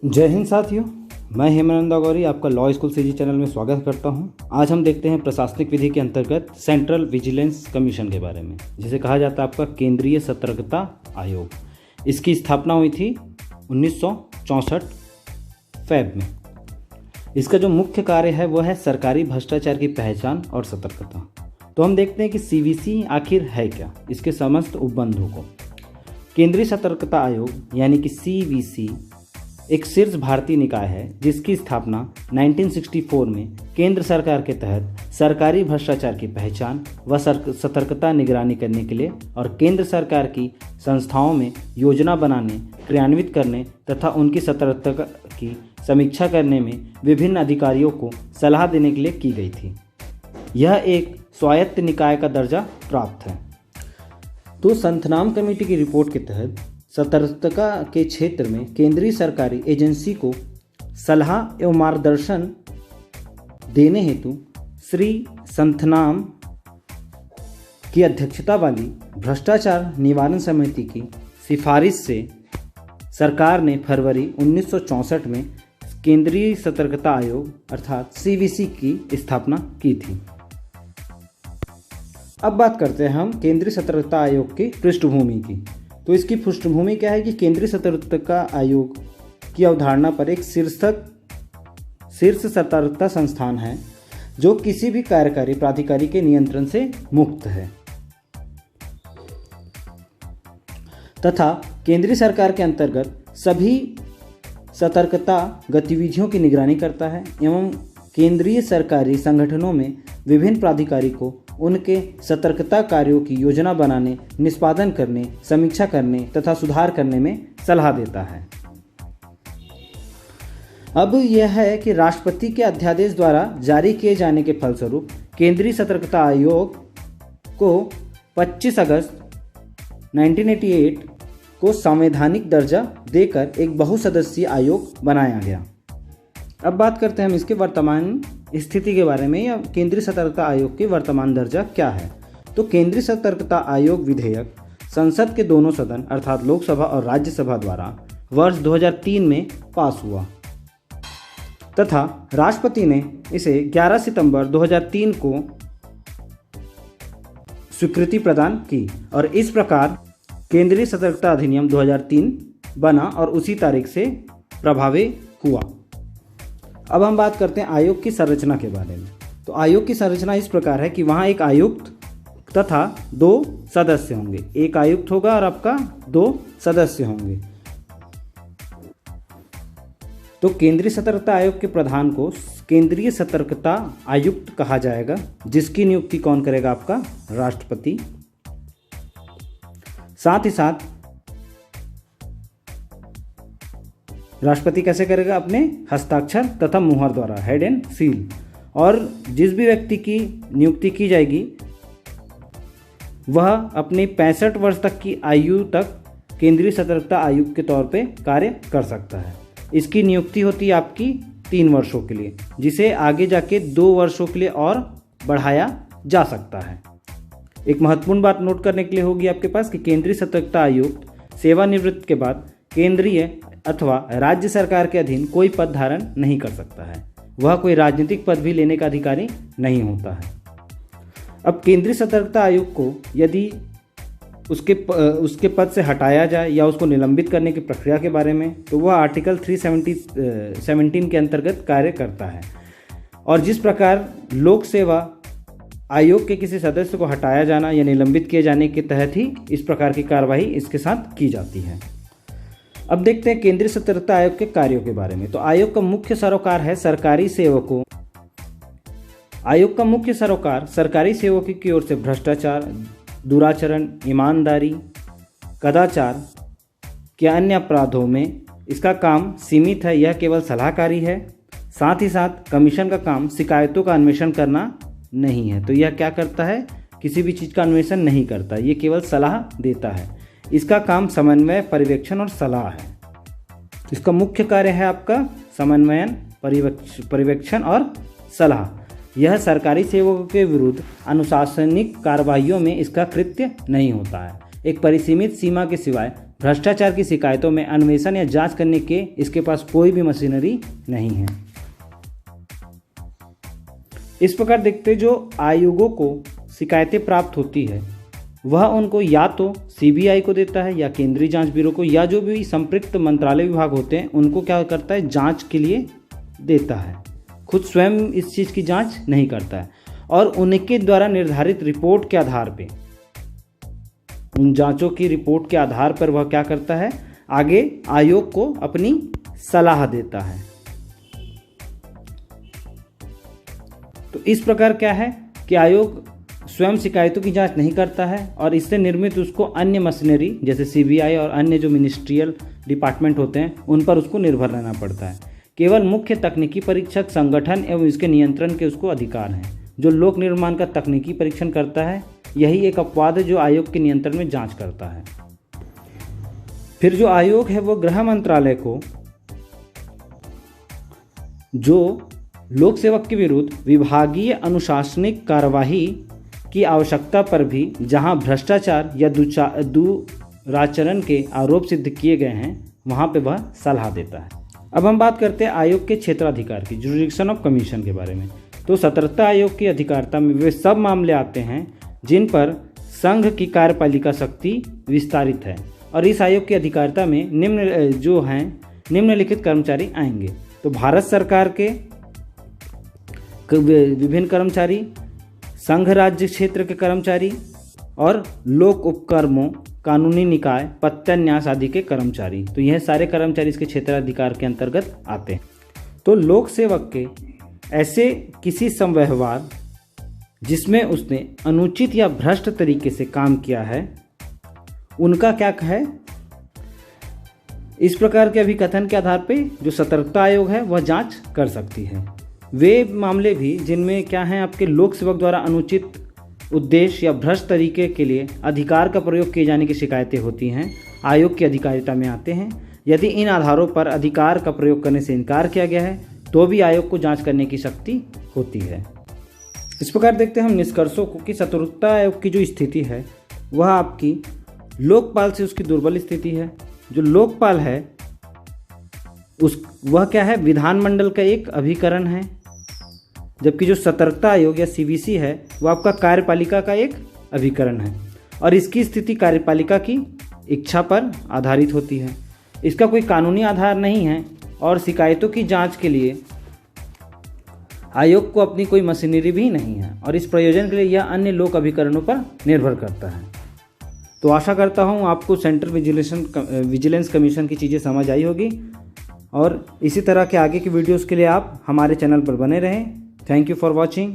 जय हिंद साथियों, मैं हेमानंद गौरी आपका लॉ स्कूल सीजी चैनल में स्वागत करता हूं। आज हम देखते हैं प्रशासनिक विधि के अंतर्गत सेंट्रल विजिलेंस कमीशन के बारे में, जिसे कहा जाता है आपका केंद्रीय सतर्कता आयोग। इसकी स्थापना हुई थी 1964 फेब में। इसका जो मुख्य कार्य है वो है सरकारी भ्रष्टाचार की पहचान और सतर्कता। तो हम देखते हैं कि सीवीसी आखिर है क्या, इसके समस्त उपबंधों को। केंद्रीय सतर्कता आयोग यानी कि सीवीसी एक शीर्ष भारतीय निकाय है जिसकी स्थापना 1964 में केंद्र सरकार के तहत सरकारी भ्रष्टाचार की पहचान व सतर्कता निगरानी करने के लिए और केंद्र सरकार की संस्थाओं में योजना बनाने, क्रियान्वित करने तथा उनकी सतर्कता की समीक्षा करने में विभिन्न अधिकारियों को सलाह देने के लिए की गई थी। यह एक स्वायत्त निकाय का दर्जा प्राप्त है। तो संथनाम कमेटी की रिपोर्ट के तहत सतर्कता के क्षेत्र में केंद्रीय सरकारी एजेंसी को सलाह एवं मार्गदर्शन देने हेतु श्री संथनाम की अध्यक्षता वाली भ्रष्टाचार निवारण समिति की सिफारिश से सरकार ने फरवरी 1964 में केंद्रीय सतर्कता आयोग अर्थात सीवीसी की स्थापना की थी। अब बात करते हैं हम केंद्रीय सतर्कता आयोग की पृष्ठभूमि की। तो इसकी पृष्ठभूमि क्या है कि केंद्रीय सतर्कता आयोग की अवधारणा पर एक शीर्ष सतर्कता संस्थान है जो किसी भी कार्यकारी प्राधिकारी के नियंत्रण से मुक्त है तथा केंद्रीय सरकार के अंतर्गत सभी सतर्कता गतिविधियों की निगरानी करता है एवं केंद्रीय सरकारी संगठनों में विभिन्न प्राधिकारी को उनके सतर्कता कार्यों की योजना बनाने, निष्पादन करने, समीक्षा करने तथा सुधार करने में सलाह देता है। अब यह है कि राष्ट्रपति के अध्यादेश द्वारा जारी किए जाने के फलस्वरूप केंद्रीय सतर्कता आयोग को 25 अगस्त 1988 को संवैधानिक दर्जा देकर एक बहुसदस्यीय आयोग बनाया गया। अब बात करते हैं हम इसके वर्तमान स्थिति के बारे में या केंद्रीय सतर्कता आयोग की वर्तमान दर्जा क्या है। तो केंद्रीय सतर्कता आयोग विधेयक संसद के दोनों सदन अर्थात लोकसभा और राज्यसभा द्वारा वर्ष 2003 में पास हुआ तथा राष्ट्रपति ने इसे 11 सितंबर 2003 को स्वीकृति प्रदान की और इस प्रकार केंद्रीय सतर्कता अधिनियम 2003 बना और उसी तारीख से प्रभावी हुआ। अब हम बात करते हैं आयोग की संरचना के बारे में। तो आयोग की संरचना इस प्रकार है कि वहाँ एक आयुक्त तथा 2 सदस्य होंगे। एक आयुक्त होगा और आपका 2 सदस्य होंगे। तो केंद्रीय सतर्कता आयोग के प्रधान को केंद्रीय सतर्कता आयुक्त कहा जाएगा, जिसकी नियुक्ति कौन करेगा? आपका राष्ट्रपति। साथ ही साथ राष्ट्रपति कैसे करेगा? अपने हस्ताक्षर तथा मुहर द्वारा, हेड एंड सील। और जिस भी व्यक्ति की नियुक्ति की जाएगी वह अपनी 65 वर्ष तक की आयु तक केंद्रीय सतर्कता आयुक्त के तौर पे कार्य कर सकता है। इसकी नियुक्ति होती है आपकी 3 वर्षों के लिए, जिसे आगे जाके 2 वर्षों के लिए और बढ़ाया जा सकता है। एक महत्वपूर्ण बात नोट करने के लिए होगी आपके पास कि केंद्रीय सतर्कता आयुक्त सेवानिवृत्ति के बाद केंद्रीय अथवा राज्य सरकार के अधीन कोई पद धारण नहीं कर सकता है। वह कोई राजनीतिक पद भी लेने का अधिकारी नहीं होता है। अब केंद्रीय सतर्कता आयोग को यदि उसके पद से हटाया जाए या उसको निलंबित करने की प्रक्रिया के बारे में, तो वह आर्टिकल 317 के अंतर्गत कार्य करता है। और जिस प्रकार लोक सेवा आयोग के किसी सदस्य को हटाया जाना या निलंबित किए जाने के तहत ही इस प्रकार की कार्रवाई इसके साथ की जाती है। अब देखते हैं केंद्रीय सतर्कता आयोग के कार्यों के बारे में। तो आयोग का मुख्य सरोकार है सरकारी सेवकों। आयोग का मुख्य सरोकार सरकारी सेवकों की ओर से भ्रष्टाचार, दुराचरण, ईमानदारी, कदाचार के अन्य अपराधों में इसका काम सीमित है। यह केवल सलाहकारी है। साथ ही साथ कमीशन का काम शिकायतों का अन्वेषण करना नहीं है। तो यह क्या करता है? किसी भी चीज़ का अन्वेषण नहीं करता, ये केवल सलाह देता है। इसका काम समन्वय, पर्यवेक्षण और सलाह है। इसका मुख्य कार्य है आपका समन्वयन, पर्यवेक्षण और सलाह। यह सरकारी सेवकों के विरुद्ध अनुशासनिक कार्रवाइयों में इसका कृत्य नहीं होता है। एक परिसीमित सीमा के सिवाय भ्रष्टाचार की शिकायतों में अन्वेषण या जांच करने के इसके पास कोई भी मशीनरी नहीं है। इस प्रकार देखते जो आयोगों को शिकायतें प्राप्त होती है वह उनको या तो सीबीआई को देता है या केंद्रीय जांच ब्यूरो को, या जो भी संपृक्त मंत्रालय विभाग होते हैं उनको क्या करता है, जांच के लिए देता है। खुद स्वयं इस चीज़ की जांच नहीं करता है और उनके द्वारा निर्धारित रिपोर्ट के आधार पे, उन जांचों की रिपोर्ट के आधार पर वह क्या करता है, आगे आयोग को अपनी सलाह देता है। तो इस प्रकार क्या है कि आयोग स्वयं शिकायतों की जांच नहीं करता है और इससे निर्मित उसको अन्य मशीनरी जैसे सीबीआई और अन्य जो मिनिस्ट्रियल डिपार्टमेंट होते हैं उन पर उसको निर्भर रहना पड़ता है। केवल मुख्य तकनीकी परीक्षक संगठन एवं इसके नियंत्रण के उसको अधिकार हैं। जो लोक निर्माण का तकनीकी परीक्षण करता है यही एक अपवाद है जो आयोग के नियंत्रण में जांच करता है। फिर जो आयोग है वो गृह मंत्रालय को जो लोक सेवक के विरुद्ध विभागीय अनुशासनिक कार्यवाही की आवश्यकता पर भी जहां भ्रष्टाचार या दुराचरण के आरोप सिद्ध किए गए हैं वहां पे वह सलाह देता है। अब हम बात करते हैं आयोग के क्षेत्राधिकार की, जुरिडिक्शन ऑफ कमीशन के बारे में। तो सतर्कता आयोग की अधिकारिता में वे सब मामले आते हैं जिन पर संघ की कार्यपालिका शक्ति विस्तारित है और इस आयोग की अधिकारिता में निम्नलिखित कर्मचारी आएंगे। तो भारत सरकार के विभिन्न कर्मचारी, संघ राज्य क्षेत्र के कर्मचारी और लोक उपक्रमों, कानूनी निकाय, पत्तन्यास आदि के कर्मचारी। तो यह सारे कर्मचारी इसके क्षेत्राधिकार के अंतर्गत आते हैं। तो लोक सेवक के ऐसे किसी संव्यवहार जिसमें उसने अनुचित या भ्रष्ट तरीके से काम किया है उनका क्या है, इस प्रकार के अभिकथन के आधार पर जो सतर्कता आयोग है वह जांच कर सकती है। वे मामले भी जिनमें क्या है, आपके लोक सेवक द्वारा अनुचित उद्देश्य या भ्रष्ट तरीके के लिए अधिकार का प्रयोग किए जाने की शिकायतें होती हैं, आयोग की अधिकारिता में आते हैं। यदि इन आधारों पर अधिकार का प्रयोग करने से इनकार किया गया है तो भी आयोग को जांच करने की शक्ति होती है। इस प्रकार देखते हैं हम निष्कर्षों को कि सतर्कता आयोग की जो स्थिति है वह आपकी लोकपाल से उसकी दुर्बल स्थिति है। जो लोकपाल है वह क्या है, विधानमंडल का एक अभिकरण है, जबकि जो सतर्कता आयोग या सीवीसी है वह आपका कार्यपालिका का एक अभिकरण है और इसकी स्थिति कार्यपालिका की इच्छा पर आधारित होती है। इसका कोई कानूनी आधार नहीं है और शिकायतों की जांच के लिए आयोग को अपनी कोई मशीनरी भी नहीं है और इस प्रयोजन के लिए यह अन्य लोक अभिकरणों पर निर्भर करता है। तो आशा करता हूँ आपको सेंट्रल विजिलेंस कमीशन की चीज़ें समझ आई होगी और इसी तरह के आगे की वीडियोस के लिए आप हमारे चैनल पर बने रहें। Thank you for watching.